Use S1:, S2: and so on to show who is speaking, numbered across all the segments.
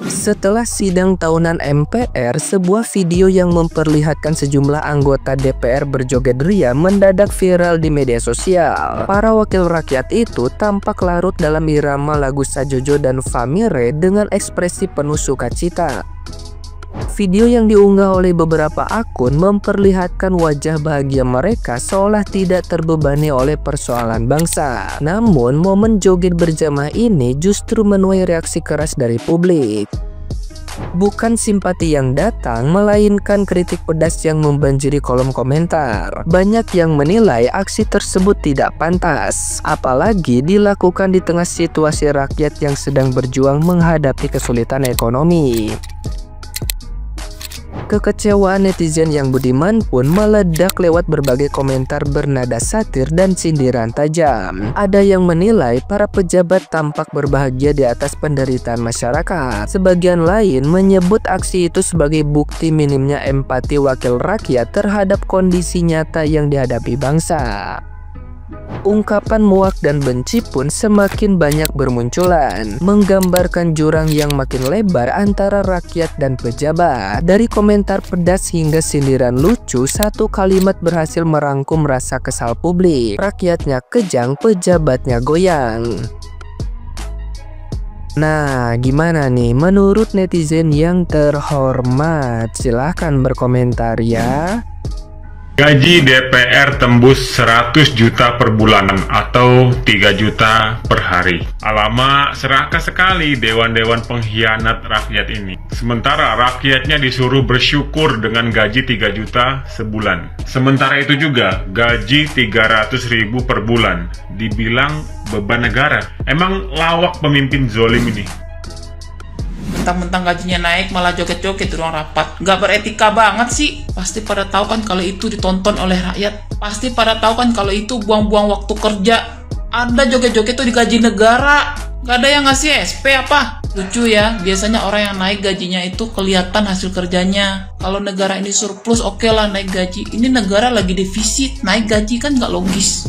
S1: Setelah sidang tahunan MPR, sebuah video yang memperlihatkan sejumlah anggota DPR berjoget ria mendadak viral di media sosial. Para wakil rakyat itu tampak larut dalam irama lagu Sajojo dan Famire dengan ekspresi penuh sukacita. Video yang diunggah oleh beberapa akun memperlihatkan wajah bahagia mereka seolah tidak terbebani oleh persoalan bangsa. Namun, momen joget berjamaah ini justru menuai reaksi keras dari publik. Bukan simpati yang datang, melainkan kritik pedas yang membanjiri kolom komentar. Banyak yang menilai aksi tersebut tidak pantas, apalagi dilakukan di tengah situasi rakyat yang sedang berjuang menghadapi kesulitan ekonomi. Kekecewaan netizen yang budiman pun meledak lewat berbagai komentar bernada satir dan sindiran tajam. Ada yang menilai para pejabat tampak berbahagia di atas penderitaan masyarakat. Sebagian lain menyebut aksi itu sebagai bukti minimnya empati wakil rakyat terhadap kondisi nyata yang dihadapi bangsa. Ungkapan muak dan benci pun semakin banyak bermunculan, menggambarkan jurang yang makin lebar antara rakyat dan pejabat. Dari komentar pedas hingga sindiran lucu, satu kalimat berhasil merangkum rasa kesal publik. Rakyatnya kejang, pejabatnya goyang. Nah, gimana nih menurut netizen yang terhormat? Silahkan berkomentar ya.
S2: Gaji DPR tembus 100 juta per bulan atau 3 juta per hari. Alamak, serakah sekali dewan-dewan pengkhianat rakyat ini. Sementara rakyatnya disuruh bersyukur dengan gaji 3 juta sebulan. Sementara itu juga gaji 300.000 per bulan dibilang beban negara. Emang lawak pemimpin zolim ini.
S3: Mentang-mentang gajinya naik malah joget-joget di ruang rapat. Nggak beretika banget sih. Pasti pada tahu kan kalau itu ditonton oleh rakyat. Pasti pada tahu kan kalau itu buang-buang waktu kerja. Ada joget-joget tuh digaji negara. Nggak ada yang ngasih SP apa? Lucu ya, biasanya orang yang naik gajinya itu kelihatan hasil kerjanya. Kalau negara ini surplus, oke lah naik gaji. Ini negara lagi defisit, naik gaji kan nggak logis.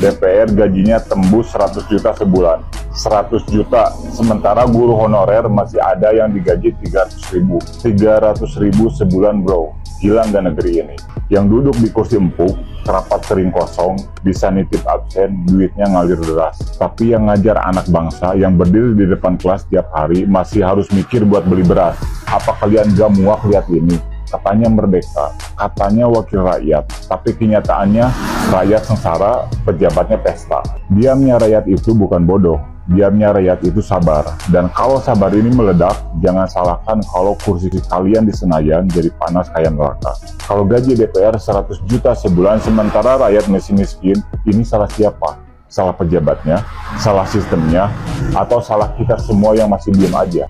S4: DPR gajinya tembus 100 juta sebulan. 100 juta, sementara guru honorer masih ada yang digaji 300.000. 300.000 sebulan bro, gila nggak negeri ini? Yang duduk di kursi empuk, rapat sering kosong, bisa nitip absen, duitnya ngalir deras. Tapi yang ngajar anak bangsa yang berdiri di depan kelas tiap hari masih harus mikir buat beli beras. Apa kalian gak muak lihat ini? Katanya merdeka, katanya wakil rakyat, tapi kenyataannya rakyat sengsara, pejabatnya pesta. Diamnya rakyat itu bukan bodoh, diamnya rakyat itu sabar. Dan kalau sabar ini meledak, jangan salahkan kalau kursi kalian di Senayan jadi panas kayak neraka. Kalau gaji DPR 100 juta sebulan sementara rakyat miskin, ini salah siapa? Salah pejabatnya, salah sistemnya, atau salah kita semua yang masih diam aja?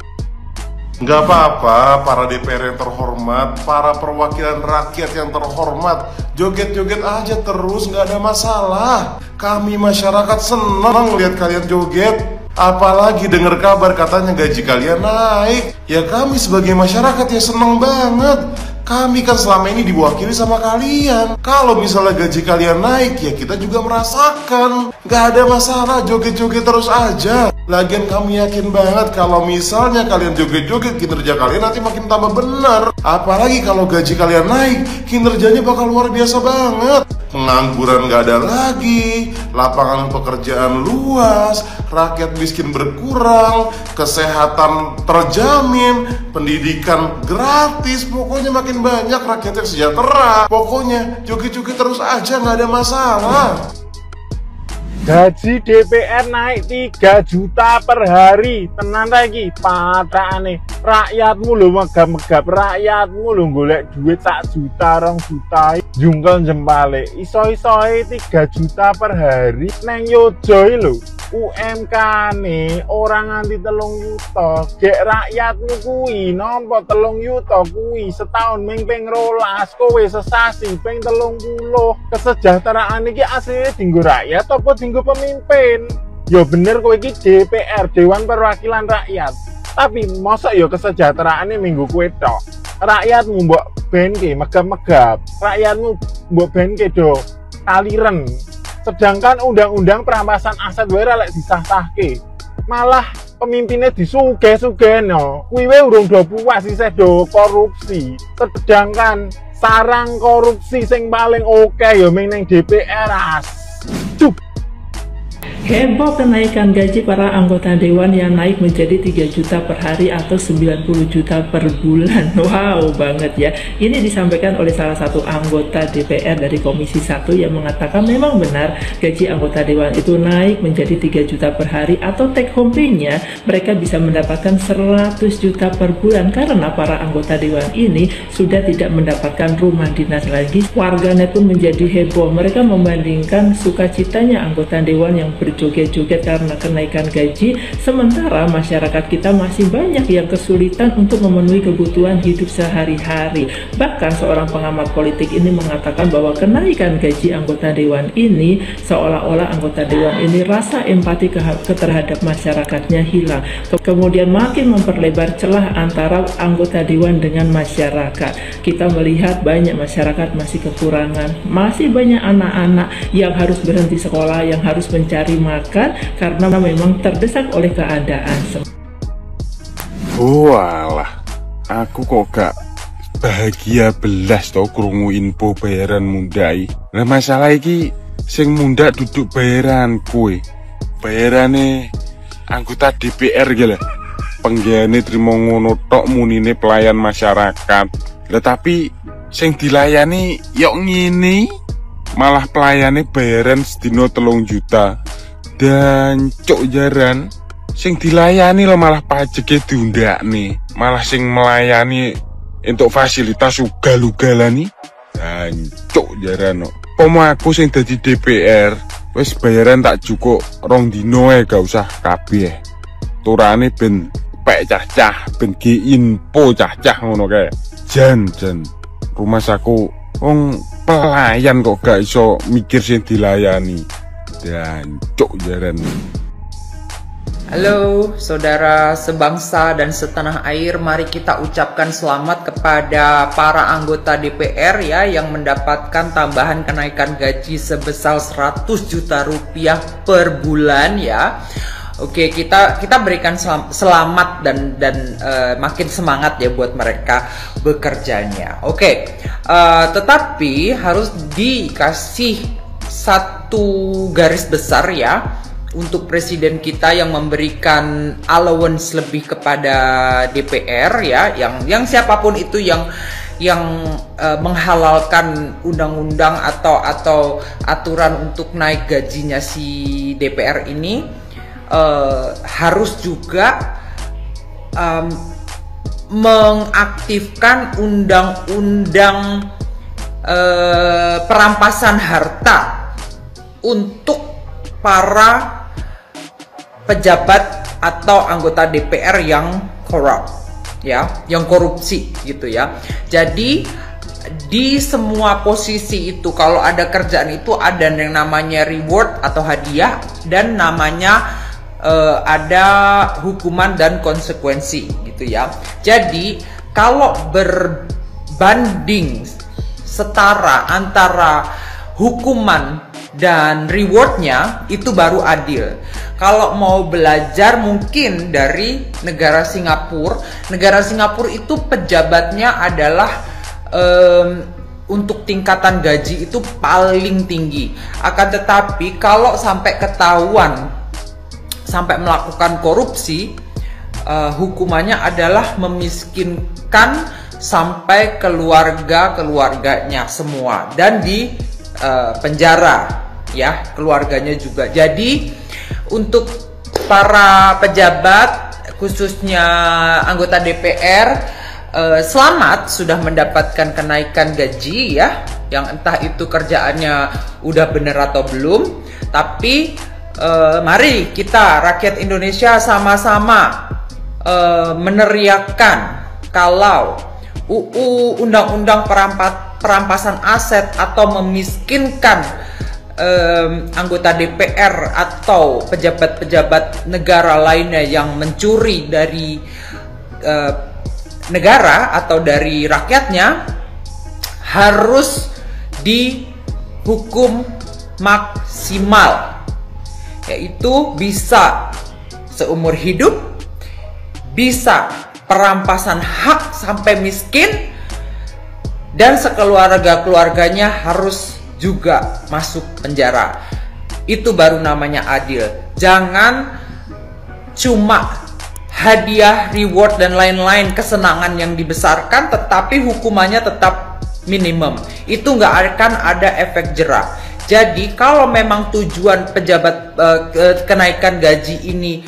S5: Nggak apa-apa, para DPR yang terhormat, para perwakilan rakyat yang terhormat, joget-joget aja terus, nggak ada masalah. Kami masyarakat senang lihat kalian joget, apalagi dengar kabar katanya gaji kalian naik. Ya kami sebagai masyarakat ya senang banget. Kami kan selama ini diwakili sama kalian. Kalau misalnya gaji kalian naik, ya kita juga merasakan. Nggak ada masalah, joget-joget terus aja. Lagian kami yakin banget kalau misalnya kalian joget-joget, kinerja kalian nanti makin tambah benar. Apalagi kalau gaji kalian naik, kinerjanya bakal luar biasa banget. Pengangguran nggak ada lagi, lapangan pekerjaan luas, rakyat miskin berkurang, kesehatan terjamin, pendidikan gratis, pokoknya makin banyak rakyat yang sejahtera. Pokoknya joget-joget terus aja, nggak ada masalah.
S6: Gaji DPR naik 3 juta per hari, tenan lagi pada aneh. Rakyatmu lho megap-megap, rakyatmu lho golek duit 1 juta, 2 juta, jungkel jempale. Iso-isoe 3 juta per hari, neng yojoi lho. UMK nih orang nganti 3 yuta, gek rakyatmu kuwi nompo 3 yuta kuwi setahun ming ping 12, kowe sesasi ping 30. Kesejahteraan iki asline dinggo rakyat apa dinggo pemimpin? Ya bener kowe iki DPR, Dewan Perwakilan Rakyat. Tapi mosok ya kesejahteraane minggu kowe tok. Rakyatmu mbok benke megap-megap, rakyatmu mbok benke do kaliren. Sedangkan undang-undang perampasan aset wae lek disahke. Malah pemimpinnya disuge-sugeno. Kuwi wae urung do puas isih do korupsi. Sedangkan sarang korupsi sing paling oke ya ming ning DPR as.
S3: Heboh kenaikan gaji para anggota dewan yang naik menjadi 3 juta per hari atau 90 juta per bulan. Wow banget ya. Ini disampaikan oleh salah satu anggota DPR dari Komisi 1 yang mengatakan memang benar gaji anggota dewan itu naik menjadi 3 juta per hari atau take home pay-nya mereka bisa mendapatkan 100 juta per bulan karena para anggota dewan ini sudah tidak mendapatkan rumah dinas lagi. Warganet pun menjadi heboh. Mereka membandingkan sukacitanya anggota dewan yang berjoget-joget karena kenaikan gaji, sementara masyarakat kita masih banyak yang kesulitan untuk memenuhi kebutuhan hidup sehari-hari. Bahkan seorang pengamat politik ini mengatakan bahwa kenaikan gaji anggota dewan ini seolah-olah anggota dewan ini rasa empati terhadap masyarakatnya hilang. Kemudian makin memperlebar celah antara anggota dewan dengan masyarakat. Kita melihat banyak masyarakat masih kekurangan, masih banyak anak-anak yang harus berhenti sekolah, yang harus mencari makan karena memang terdesak oleh keadaan.
S7: Walah, aku kok gak bahagia belas tau krungu info bayaran mundai. Nah masalah iki sing munda duduk bayaran kue. Bayarane anggota DPR gila. Penggaweane trimo ngono tok munine pelayan masyarakat. Lah tapi sing dilayani yok ngene malah pelayane bayaran sedino 3 juta. Dan cok jaran sing dilayani lo malah pajaknya diundak nih, malah sing melayani untuk fasilitas ugal-ugalan nih. Dan cok jaran no. Pomo aku sing dadi DPR wes bayaran tak cukup 2 dino gak usah kabeh. Turane ben pek cah-cah, ben ki info cah-cah ngono kae. Jan rumah saku wong pelayan kok gak iso mikir sing dilayani. Dan cok jaran.
S1: Halo saudara sebangsa dan setanah air, mari kita ucapkan selamat kepada para anggota DPR ya yang mendapatkan tambahan kenaikan gaji sebesar 100 juta rupiah per bulan ya. Oke, kita berikan selamat dan makin semangat ya buat mereka bekerjanya. Oke, tetapi harus dikasih satu garis besar ya untuk presiden kita yang memberikan allowance lebih kepada DPR ya, yang siapapun itu yang menghalalkan undang-undang atau aturan untuk naik gajinya si DPR ini harus juga mengaktifkan undang-undang perampasan harta untuk para pejabat atau anggota DPR yang korup ya, yang korupsi gitu ya. Jadi di semua posisi itu kalau ada kerjaan itu ada yang namanya reward atau hadiah dan namanya ada hukuman dan konsekuensi gitu ya. Jadi kalau berbanding setara antara hukuman dan rewardnya itu baru adil. Kalau mau belajar mungkin dari negara Singapura. Negara Singapura itu pejabatnya adalah untuk tingkatan gaji itu paling tinggi. Akan tetapi kalau sampai ketahuan sampai melakukan korupsi, hukumannya adalah memiskinkan sampai keluarganya semua dan di penjara ya keluarganya juga. Jadi untuk para pejabat khususnya anggota DPR selamat sudah mendapatkan kenaikan gaji ya, yang entah itu kerjaannya udah bener atau belum, tapi mari kita rakyat Indonesia sama-sama meneriakkan kalau UU Undang-Undang Perampasan Aset atau memiskinkan anggota DPR atau pejabat-pejabat negara lainnya yang mencuri dari negara atau dari rakyatnya harus dihukum maksimal, yaitu bisa seumur hidup
S8: bisa perampasan hak sampai miskin, dan sekeluarga-keluarganya harus juga masuk penjara. Itu baru namanya adil. Jangan cuma hadiah, reward, dan lain-lain kesenangan yang dibesarkan, tetapi hukumannya tetap minimum. Itu nggak akan ada efek jera. Jadi kalau memang tujuan pejabat kenaikan gaji ini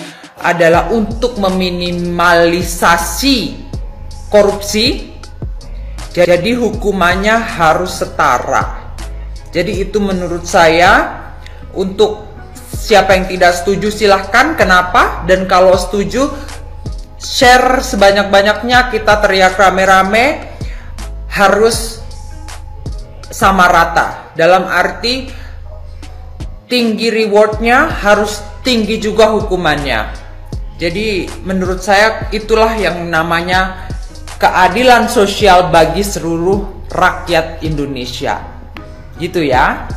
S8: adalah untuk meminimalisasi korupsi, jadi hukumannya harus setara. Jadi itu menurut saya. Untuk siapa yang tidak setuju silahkan, kenapa, dan kalau setuju share sebanyak-banyaknya, kita teriak rame-rame, harus sama rata. Dalam arti tinggi rewardnya, harus tinggi juga hukumannya. Jadi menurut saya itulah yang namanya keadilan sosial bagi seluruh rakyat Indonesia. Gitu ya.